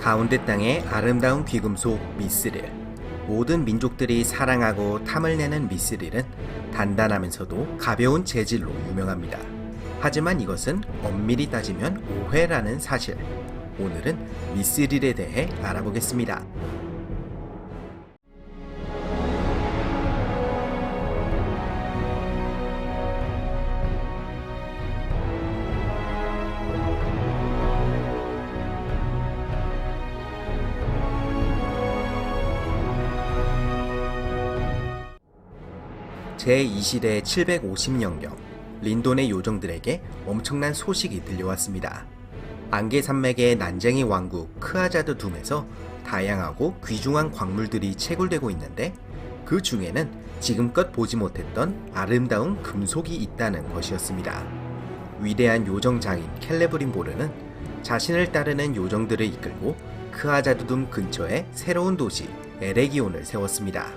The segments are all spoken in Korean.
가운데 땅의 아름다운 귀금속 미스릴. 모든 민족들이 사랑하고 탐을 내는 미스릴은 단단하면서도 가벼운 재질로 유명합니다. 하지만 이것은 엄밀히 따지면 오해라는 사실. 오늘은 미스릴에 대해 알아보겠습니다. 제2시대 750년경 린돈의 요정들에게 엄청난 소식이 들려왔습니다. 안개산맥의 난쟁이 왕국 크아자드 둠에서 다양하고 귀중한 광물들이 채굴되고 있는데 그 중에는 지금껏 보지 못했던 아름다운 금속이 있다는 것이었습니다. 위대한 요정 장인 켈레브린보르는 자신을 따르는 요정들을 이끌고 크아자드 둠 근처에 새로운 도시 에레기온을 세웠습니다.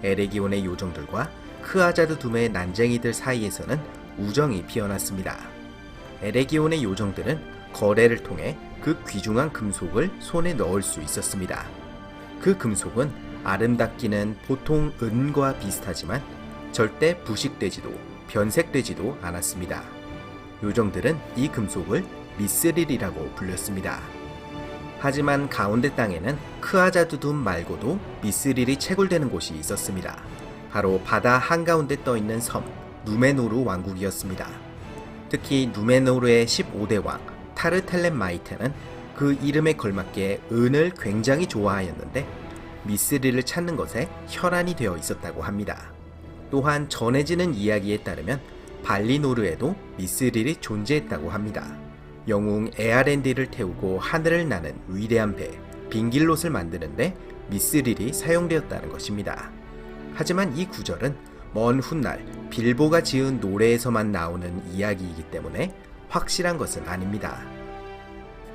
에레기온의 요정들과 크아자드 둠의 난쟁이들 사이에서는 우정이 피어났습니다. 에레기온의 요정들은 거래를 통해 그 귀중한 금속을 손에 넣을 수 있었습니다. 그 금속은 아름답기는 보통 은과 비슷하지만 절대 부식되지도 변색되지도 않았습니다. 요정들은 이 금속을 미스릴이라고 불렸습니다. 하지만 가운데 땅에는 크아자드 둠 말고도 미스릴이 채굴되는 곳이 있었습니다. 바로 바다 한가운데 떠있는 섬 누메노르 왕국이었습니다. 특히 누메노르의 15대 왕 타르텔렘마이테는 그 이름에 걸맞게 은을 굉장히 좋아하였는데 미스릴을 찾는 것에 혈안이 되어 있었다고 합니다. 또한 전해지는 이야기에 따르면 발리노르에도 미스릴이 존재했다고 합니다. 영웅 에아렌디를 태우고 하늘을 나는 위대한 배 빙길롯을 만드는데 미스릴이 사용되었다는 것입니다. 하지만 이 구절은 먼 훗날 빌보가 지은 노래에서만 나오는 이야기이기 때문에 확실한 것은 아닙니다.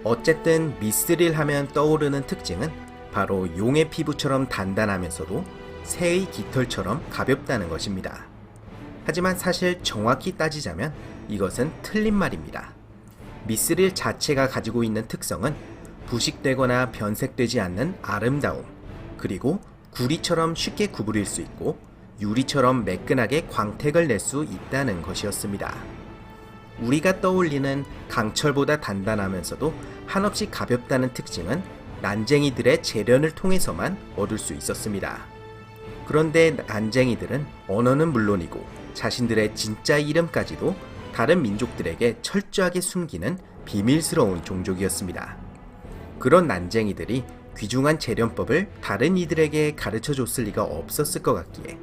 어쨌든 미스릴 하면 떠오르는 특징은 바로 용의 피부처럼 단단하면서도 새의 깃털처럼 가볍다는 것입니다. 하지만 사실 정확히 따지자면 이것은 틀린 말입니다. 미스릴 자체가 가지고 있는 특성은 부식되거나 변색되지 않는 아름다움, 그리고 구리처럼 쉽게 구부릴 수 있고 유리처럼 매끈하게 광택을 낼 수 있다는 것이었습니다. 우리가 떠올리는 강철보다 단단하면서도 한없이 가볍다는 특징은 난쟁이들의 재련을 통해서만 얻을 수 있었습니다. 그런데 난쟁이들은 언어는 물론이고 자신들의 진짜 이름까지도 다른 민족들에게 철저하게 숨기는 비밀스러운 종족이었습니다. 그런 난쟁이들이 귀중한 재련법을 다른 이들에게 가르쳐줬을 리가 없었을 것 같기에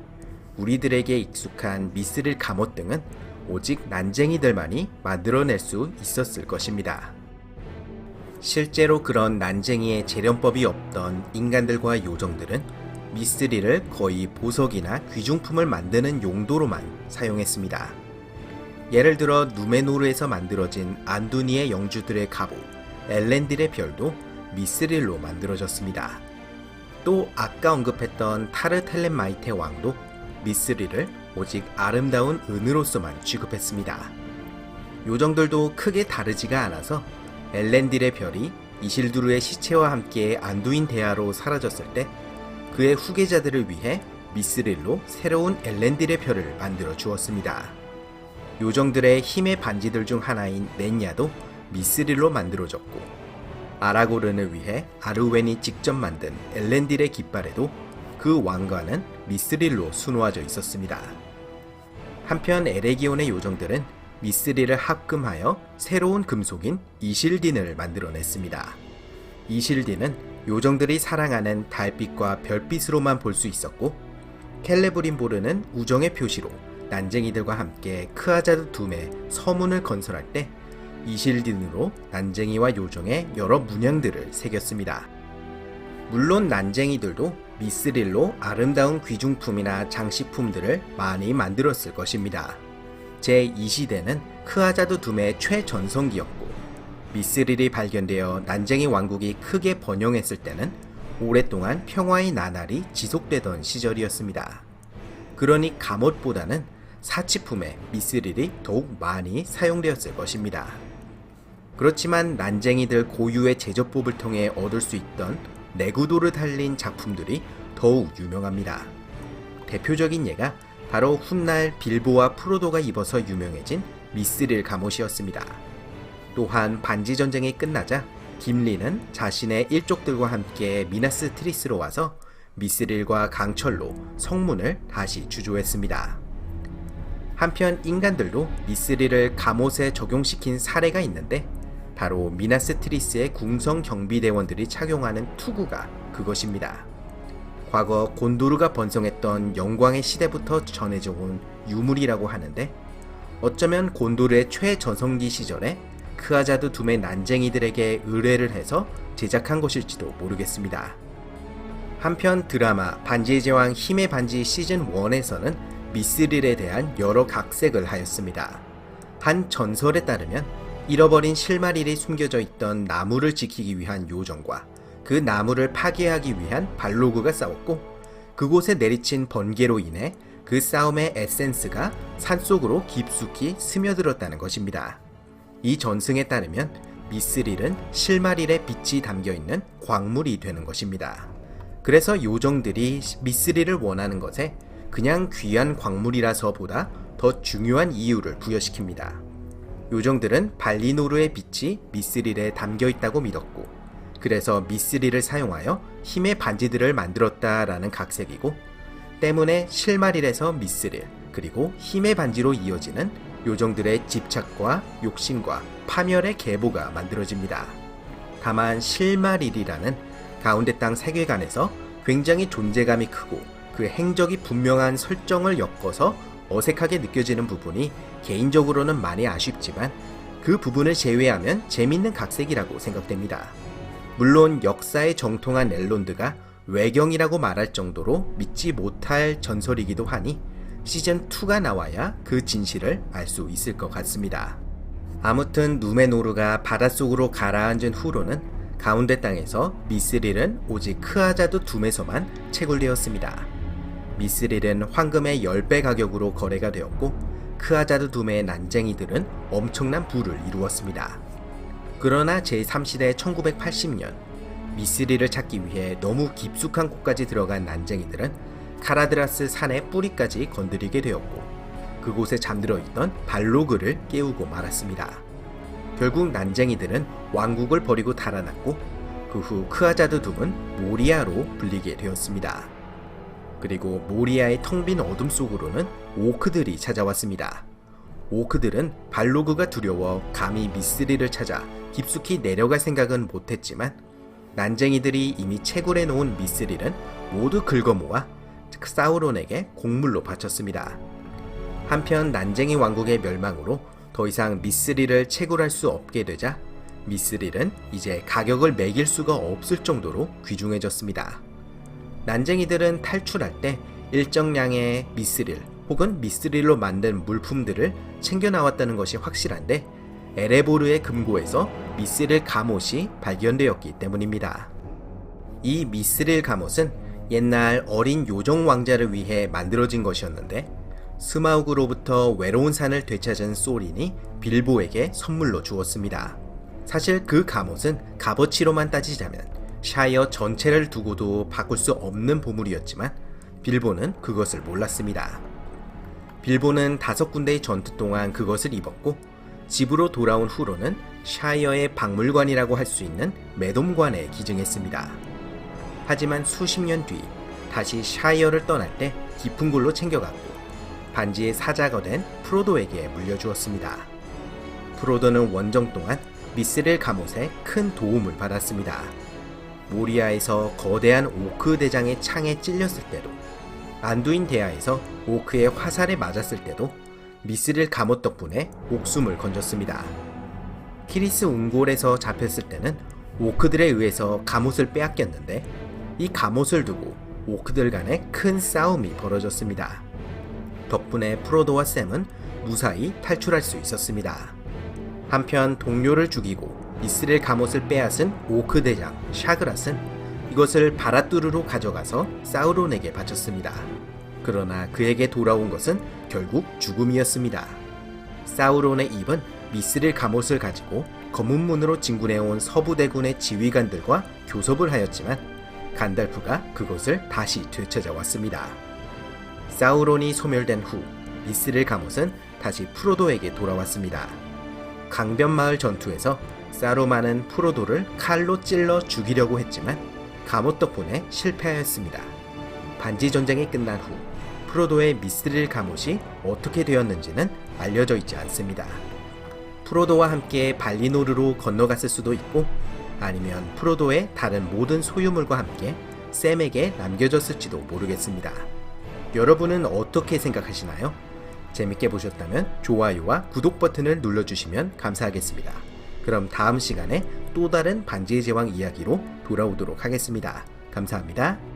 우리들에게 익숙한 미스릴 갑옷 등은 오직 난쟁이들만이 만들어낼 수 있었을 것입니다. 실제로 그런 난쟁이의 재련법이 없던 인간들과 요정들은 미스릴을 거의 보석이나 귀중품을 만드는 용도로만 사용했습니다. 예를 들어 누메노르에서 만들어진 안두니의 영주들의 갑옷 엘렌딜의 별도 미스릴로 만들어졌습니다. 또 아까 언급했던 타르텔렘마이테 왕도 미스릴을 오직 아름다운 은으로서만 취급했습니다. 요정들도 크게 다르지가 않아서 엘렌딜의 별이 이실두르의 시체와 함께 안두인 대하로 사라졌을 때 그의 후계자들을 위해 미스릴로 새로운 엘렌딜의 별을 만들어 주었습니다. 요정들의 힘의 반지들 중 하나인 넨야도 미스릴로 만들어졌고 아라고른을 위해 아르웬이 직접 만든 엘렌딜의 깃발에도 그 왕관은 미스릴로 수놓아져 있었습니다. 한편 에레기온의 요정들은 미스릴을 합금하여 새로운 금속인 이실딘을 만들어냈습니다. 이실딘은 요정들이 사랑하는 달빛과 별빛으로만 볼 수 있었고 켈레브린보르는 우정의 표시로 난쟁이들과 함께 크아자드 둠의 서문을 건설할 때 이실딘으로 난쟁이와 요정의 여러 문양들을 새겼습니다. 물론 난쟁이들도 미스릴로 아름다운 귀중품이나 장식품들을 많이 만들었을 것입니다. 제2시대는 크아자드 둠의 최전성기였고 미스릴이 발견되어 난쟁이 왕국이 크게 번영했을 때는 오랫동안 평화의 나날이 지속되던 시절이었습니다. 그러니 갑옷보다는 사치품에 미스릴이 더욱 많이 사용되었을 것입니다. 그렇지만 난쟁이들 고유의 제조법을 통해 얻을 수 있던 내구도를 달린 작품들이 더욱 유명합니다. 대표적인 예가 바로 훗날 빌보와 프로도가 입어서 유명해진 미스릴 갑옷이었습니다. 또한 반지 전쟁이 끝나자 김리는 자신의 일족들과 함께 미나스 트리스로 와서 미스릴과 강철로 성문을 다시 주조했습니다. 한편 인간들도 미스릴을 갑옷에 적용시킨 사례가 있는데 바로 미나스 트리스의 궁성 경비대원들이 착용하는 투구가 그것입니다. 과거 곤도르가 번성했던 영광의 시대부터 전해져 온 유물이라고 하는데 어쩌면 곤도르의 최전성기 시절에 크아자드 둠의 난쟁이들에게 의뢰를 해서 제작한 것일지도 모르겠습니다. 한편 드라마 반지의 제왕 힘의 반지 시즌 1에서는 미스릴에 대한 여러 각색을 하였습니다. 한 전설에 따르면 잃어버린 실마릴이 숨겨져 있던 나무를 지키기 위한 요정과 그 나무를 파괴하기 위한 발로그가 싸웠고 그곳에 내리친 번개로 인해 그 싸움의 에센스가 산속으로 깊숙이 스며들었다는 것입니다. 이 전승에 따르면 미스릴은 실마릴에 빛이 담겨있는 광물이 되는 것입니다. 그래서 요정들이 미스릴을 원하는 것에 그냥 귀한 광물이라서 보다 더 중요한 이유를 부여시킵니다. 요정들은 발리노르의 빛이 미스릴에 담겨있다고 믿었고 그래서 미스릴을 사용하여 힘의 반지들을 만들었다라는 각색이고 때문에 실마릴에서 미스릴 그리고 힘의 반지로 이어지는 요정들의 집착과 욕심과 파멸의 계보가 만들어집니다. 다만 실마릴이라는 가운데 땅 세계관에서 굉장히 존재감이 크고 그 행적이 분명한 설정을 엮어서 어색하게 느껴지는 부분이 개인적으로는 많이 아쉽지만 그 부분을 제외하면 재밌는 각색이라고 생각됩니다. 물론 역사에 정통한 앨론드가 외경이라고 말할 정도로 믿지 못할 전설이기도 하니 시즌2가 나와야 그 진실을 알 수 있을 것 같습니다. 아무튼 누메노르가 바닷속으로 가라앉은 후로는 가운데 땅에서 미스릴은 오직 크아자드 둠에서만 채굴되었습니다. 미스릴은 황금의 10배 가격으로 거래가 되었고 크아자드 둠의 난쟁이들은 엄청난 부를 이루었습니다. 그러나 제3시대 1980년 미스릴을 찾기 위해 너무 깊숙한 곳까지 들어간 난쟁이들은 카라드라스 산의 뿌리까지 건드리게 되었고 그곳에 잠들어 있던 발로그를 깨우고 말았습니다. 결국 난쟁이들은 왕국을 버리고 달아났고 그 후 크아자드 둠은 모리아로 불리게 되었습니다. 그리고 모리아의 텅 빈 어둠 속으로는 오크들이 찾아왔습니다. 오크들은 발로그가 두려워 감히 미스릴을 찾아 깊숙이 내려갈 생각은 못했지만 난쟁이들이 이미 채굴해 놓은 미스릴은 모두 긁어모아 사우론에게 곡물로 바쳤습니다. 한편 난쟁이 왕국의 멸망으로 더 이상 미스릴을 채굴할 수 없게 되자 미스릴은 이제 가격을 매길 수가 없을 정도로 귀중해졌습니다. 난쟁이들은 탈출할 때 일정량의 미스릴 혹은 미스릴로 만든 물품들을 챙겨 나왔다는 것이 확실한데 에레보르의 금고에서 미스릴 갑옷이 발견되었기 때문입니다. 이 미스릴 갑옷은 옛날 어린 요정 왕자를 위해 만들어진 것이었는데 스마우그로부터 외로운 산을 되찾은 소린이 빌보에게 선물로 주었습니다. 사실 그 갑옷은 값어치로만 따지자면 샤이어 전체를 두고도 바꿀 수 없는 보물이었지만 빌보는 그것을 몰랐습니다. 빌보는 5군데의 전투 동안 그것을 입었고 집으로 돌아온 후로는 샤이어의 박물관이라고 할 수 있는 매돔관에 기증했습니다. 하지만 수십 년 뒤 다시 샤이어를 떠날 때 깊은 곳로 챙겨갔고 반지의 사자가 된 프로도에게 물려주었습니다. 프로도는 원정 동안 미스릴 갑옷에 큰 도움을 받았습니다. 모리아에서 거대한 오크 대장의 창에 찔렸을 때도 안두인 대하에서 오크의 화살에 맞았을 때도 미스릴 갑옷 덕분에 목숨을 건졌습니다. 키리스 웅골에서 잡혔을 때는 오크들에 의해서 갑옷을 빼앗겼는데 이 갑옷을 두고 오크들 간에 큰 싸움이 벌어졌습니다. 덕분에 프로도와 샘은 무사히 탈출할 수 있었습니다. 한편 동료를 죽이고 미스릴 갑옷을 빼앗은 오크 대장 샤그랏은 이것을 바라뚜르로 가져가서 사우론에게 바쳤습니다. 그러나 그에게 돌아온 것은 결국 죽음이었습니다. 사우론의 입은 미스릴 갑옷을 가지고 검은 문으로 진군해온 서부대군의 지휘관들과 교섭을 하였지만 간달프가 그곳을 다시 되찾아 왔습니다. 사우론이 소멸된 후 미스릴 가못은 다시 프로도에게 돌아왔습니다. 강변마을 전투에서 사루만은 프로도를 칼로 찔러 죽이려고 했지만 가못 덕분에 실패하였습니다. 반지 전쟁이 끝난 후 프로도의 미스릴 가못이 어떻게 되었는지는 알려져 있지 않습니다. 프로도와 함께 발리노르로 건너갔을 수도 있고 아니면 프로도의 다른 모든 소유물과 함께 샘에게 남겨졌을지도 모르겠습니다. 여러분은 어떻게 생각하시나요? 재밌게 보셨다면 좋아요와 구독 버튼을 눌러주시면 감사하겠습니다. 그럼 다음 시간에 또 다른 반지의 제왕 이야기로 돌아오도록 하겠습니다. 감사합니다.